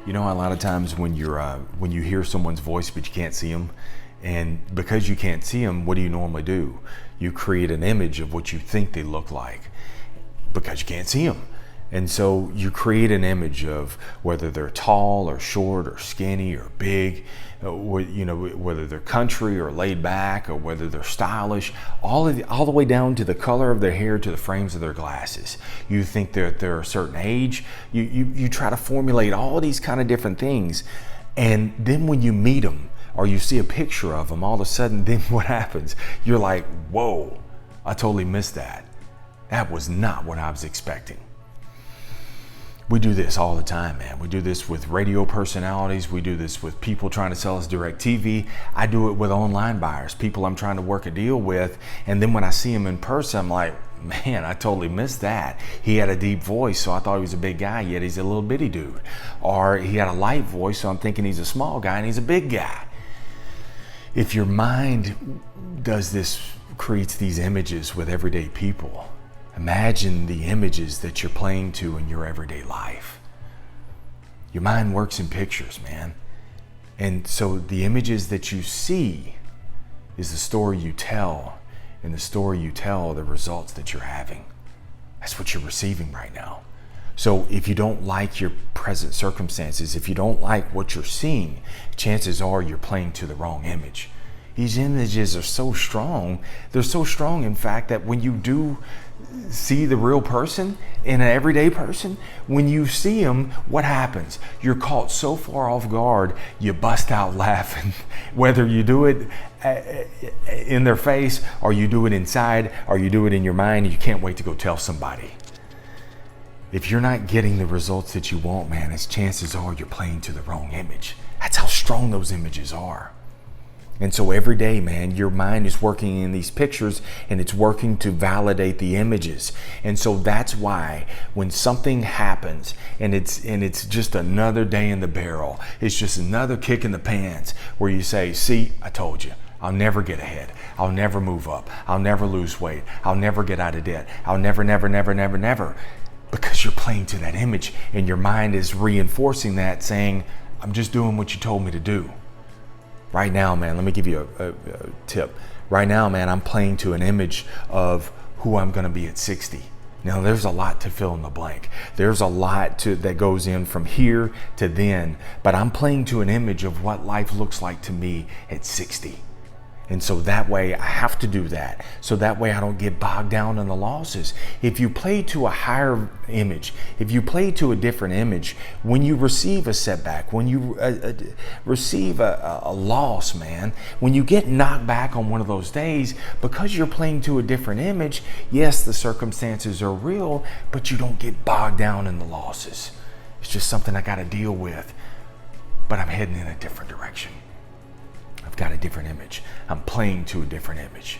You know, a lot of times when you hear someone's voice but you can't see them, and because you can't see them, what do you normally do? You create an image of what you think they look like because you can't see them. And so you create an image of whether they're tall or short or skinny or big, whether they're country or laid back or whether they're stylish, all the way down to the color of their hair to the frames of their glasses. You think they're a certain age. You try to formulate all these kind of different things. And then when you meet them or you see a picture of them, all of a sudden, then what happens? You're like, whoa, I totally missed that. That was not what I was expecting. We do this all the time, man. We do this with radio personalities. We do this with people trying to sell us direct TV. I do it with online buyers, people I'm trying to work a deal with. And then when I see them in person, I'm like, man, I totally missed that. He had a deep voice, so I thought he was a big guy, yet he's a little bitty dude. Or he had a light voice, so I'm thinking he's a small guy and he's a big guy. If your mind does this, creates these images with everyday people, imagine the images that you're playing to in your everyday life. Your mind works in pictures, man. And so the images that you see is the story you tell, and the story you tell are the results that you're having. That's what you're receiving right now. So if you don't like your present circumstances, if you don't like what you're seeing, chances are you're playing to the wrong image. These images are so strong. They're so strong, in fact, that when you do see the real person in an everyday person, when you see them, what happens? You're caught so far off guard, you bust out laughing. Whether you do it in their face, or you do it inside, or you do it in your mind, you can't wait to go tell somebody. If you're not getting the results that you want, man, it's chances are you're playing to the wrong image. That's how strong those images are. And so every day, man, your mind is working in these pictures and it's working to validate the images. And so that's why when something happens and it's just another day in the barrel, it's just another kick in the pants where you say, see, I told you. I'll never get ahead. I'll never move up. I'll never lose weight. I'll never get out of debt. I'll never. Because you're playing to that image and your mind is reinforcing that, saying, I'm just doing what you told me to do. Right now, man, let me give you a tip. Right now, man, I'm playing to an image of who I'm going to be at 60. Now, there's a lot to fill in the blank. There's a lot that goes in from here to then, but I'm playing to an image of what life looks like to me at 60. And so that way I have to do that. So that way I don't get bogged down in the losses. If you play to a higher image, if you play to a different image, when you receive a setback, when you receive a loss, man, when you get knocked back on one of those days, because you're playing to a different image, yes, the circumstances are real, but you don't get bogged down in the losses. It's just something I got to deal with, but I'm heading in a different direction. I've got a different image. I'm playing to a different image.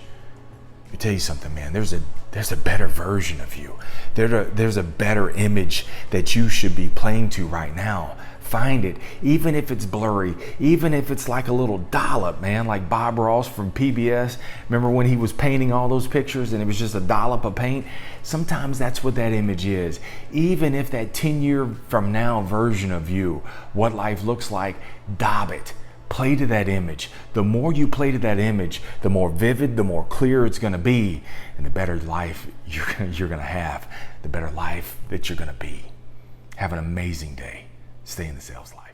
Let me tell you something, man. There's a better version of you. There's a better image that you should be playing to right now. Find it, even if it's blurry, even if it's like a little dollop, man, like Bob Ross from PBS. Remember when he was painting all those pictures and it was just a dollop of paint? Sometimes that's what that image is. Even if that 10-year from now version of you, what life looks like, daub it. Play to that image. The more you play to that image, the more vivid, the more clear it's going to be, and the better life you're going to have, the better life that you're going to be. Have an amazing day. Stay in the sales life.